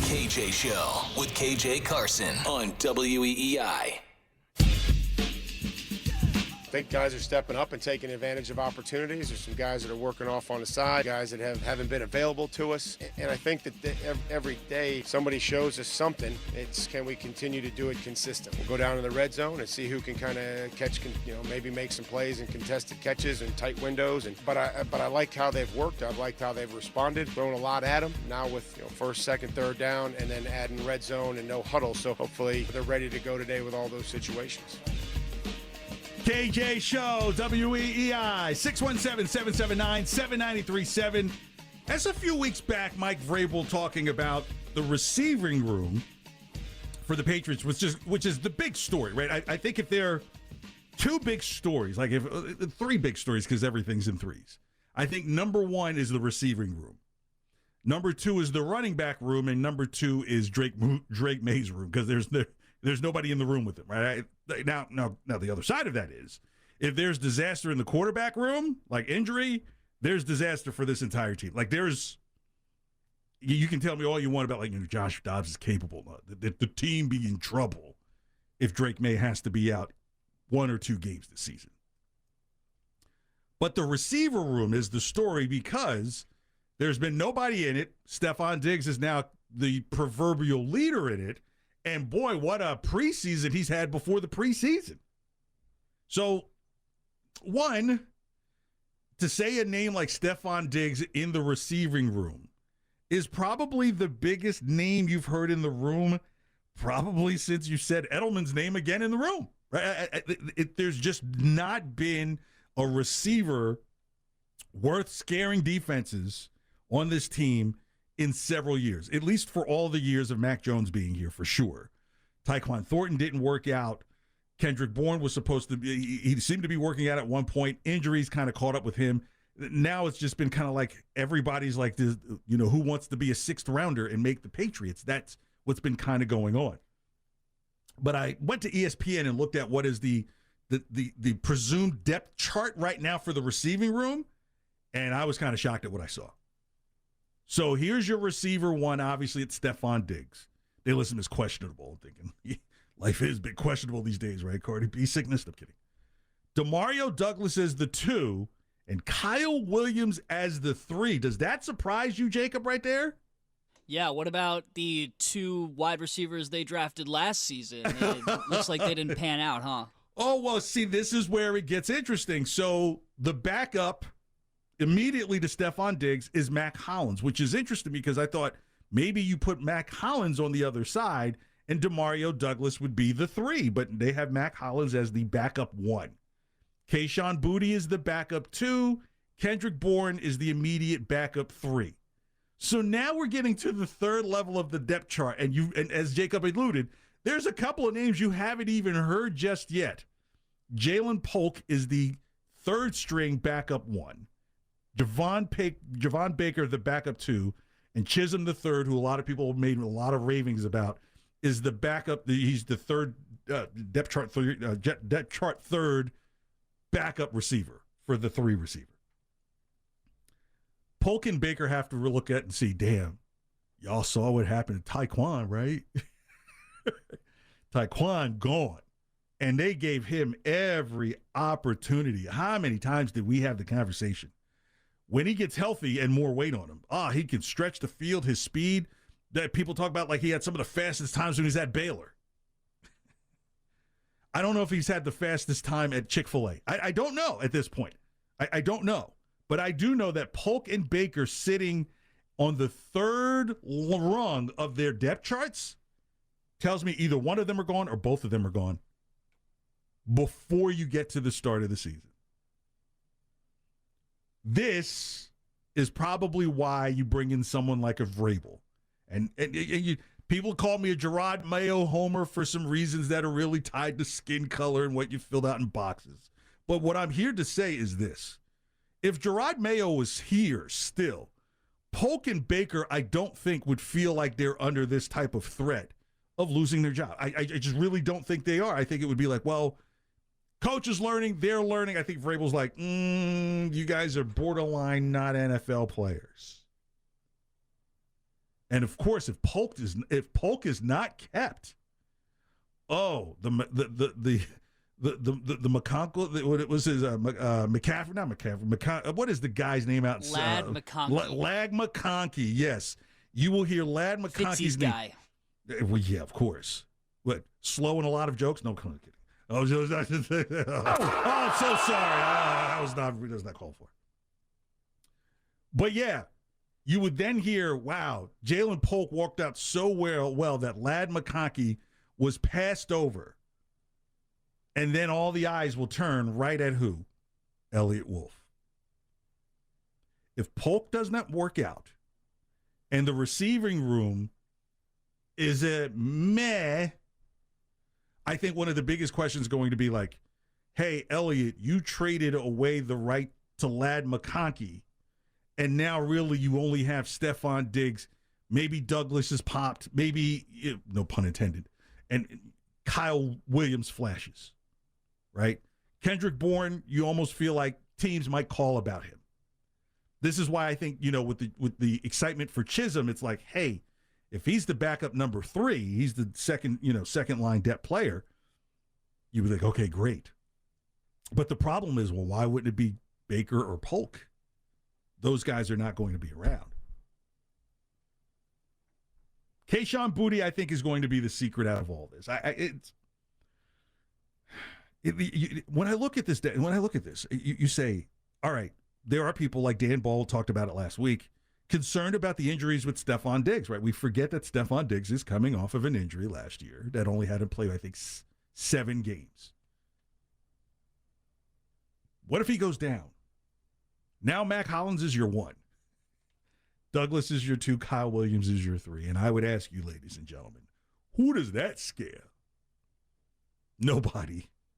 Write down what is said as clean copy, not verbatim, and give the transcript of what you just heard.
KJ Show with KJ Carson on WEEI. I think guys are stepping up and taking advantage of opportunities. There's some guys that are working off on the side, guys that haven't been available to us. And I think that every day somebody shows us something. It's can we continue to do it consistent? We'll go down in the red zone and see who can kind of catch, maybe make some plays and contested catches and tight windows. But I like how they've worked. I've liked how they've responded, thrown a lot at them. Now with first, second, third down, and then adding red zone and no huddle. So hopefully they're ready to go today with all those situations. KJ Show, WEEI, 617-779-7937. That's a few weeks back, Mike Vrabel talking about the receiving room for the Patriots, which is the big story, right? I think if there are two big stories, like if three big stories, because everything's in threes. I think number one is the receiving room. Number two is the running back room, and number two is Drake May's room, because there's nobody in the room with him, right? Now, the other side of that is, if there's disaster in the quarterback room, like injury, there's disaster for this entire team. Like you can tell me all you want about Josh Dobbs is capable. The team be in trouble if Drake May has to be out 1 or 2 games this season. But the receiver room is the story because there's been nobody in it. Stephon Diggs is now the proverbial leader in it. And boy, what a preseason he's had before the preseason. So, one, to say a name like Stephon Diggs in the receiving room is probably the biggest name you've heard in the room probably since you said Edelman's name again in the room. Right? There's just not been a receiver worth scaring defenses on this team in several years, at least for all the years of Mac Jones being here, for sure. Tyquan Thornton didn't work out. Kendrick Bourne was supposed to be, he seemed to be working out at one point. Injuries kind of caught up with him. Now it's just been kind of like everybody's like, this, who wants to be a 6th rounder and make the Patriots? That's what's been kind of going on. But I went to ESPN and looked at what is the presumed depth chart right now for the receiving room, and I was kind of shocked at what I saw. So here's your receiver one. Obviously, it's Stephon Diggs. They list him as questionable. I'm thinking, life is a bit questionable these days, right, Cardi B? Sickness? I'm kidding. Demario Douglas as the 2, and Kyle Williams as the 3. Does that surprise you, Jacob, right there? Yeah, what about the 2 wide receivers they drafted last season? It looks like they didn't pan out, huh? Oh, well, see, this is where it gets interesting. So the backup immediately to Stephon Diggs is Mac Hollins, which is interesting because I thought maybe you put Mac Hollins on the other side and Demario Douglas would be the 3, but they have Mac Hollins as the backup 1. Kayshon Boutte is the backup 2. Kendrick Bourne is the immediate backup 3. So now we're getting to the 3rd level of the depth chart, and as Jacob alluded, there's a couple of names you haven't even heard just yet. Jalen Polk is the 3rd string backup 1. Javon Baker, the backup 2, and Chisholm the 3rd, who a lot of people have made a lot of ravings about, is the backup. He's the 3rd depth chart 3rd backup receiver for the 3 receiver. Polk and Baker have to look at and see, damn, y'all saw what happened to Tyquan, right? Tyquan gone. And they gave him every opportunity. How many times did we have the conversation? When he gets healthy and more weight on him, he can stretch the field, his speed. That people talk about like he had some of the fastest times when he was at Baylor. I don't know if he's had the fastest time at Chick-fil-A. I don't know at this point. I don't know. But I do know that Polk and Baker sitting on the 3rd rung of their depth charts tells me either one of them are gone or both of them are gone before you get to the start of the season. This is probably why you bring in someone like a Vrabel. And people call me a Gerard Mayo homer for some reasons that are really tied to skin color and what you filled out in boxes. But what I'm here to say is this. If Gerard Mayo was here still, Polk and Baker, I don't think would feel like they're under this type of threat of losing their job. I just really don't think they are. I think it would be like, well, coach is learning, they're learning. I think Vrabel's like, you guys are borderline not NFL players. And of course, if Polk is not kept, the McConkle, what it was his McCaffrey, not McCaffrey. What is the guy's name out? Lad McConkey. Lad McConkey. Yes, you will hear Lad McConkey's name. guy. Well, yeah, of course. What, slow in a lot of jokes? No, I'm kidding. Oh, I'm so sorry. That was not called for. But yeah, you would then hear, wow, Jalen Polk walked out so well that Lad McConkey was passed over. And then all the eyes will turn right at who? Elliott Wolf. If Polk does not work out and the receiving room is a meh, I think one of the biggest questions is going to be like, hey, Elliott, you traded away the right to Lad McConkey, and now really you only have Stephon Diggs. Maybe Douglas is popped. Maybe, no pun intended, and Kyle Williams flashes, right? Kendrick Bourne, you almost feel like teams might call about him. This is why I think, with the excitement for Chisholm, it's like, hey, if he's the backup number 3, he's the second line depth player, you would think, okay, great. But the problem is, well, why wouldn't it be Baker or Polk? Those guys are not going to be around. Kayshon Boutte, I think, is going to be the secret out of all this. When I look at this, you say, all right, there are people like Dan Ball talked about it last week, concerned about the injuries with Stephon Diggs, right? We forget that Stephon Diggs is coming off of an injury last year that only had him play, I think, 7 games. What if he goes down? Now Mac Hollins is your 1. Douglas is your 2. Kyle Williams is your 3. And I would ask you, ladies and gentlemen, who does that scare? Nobody.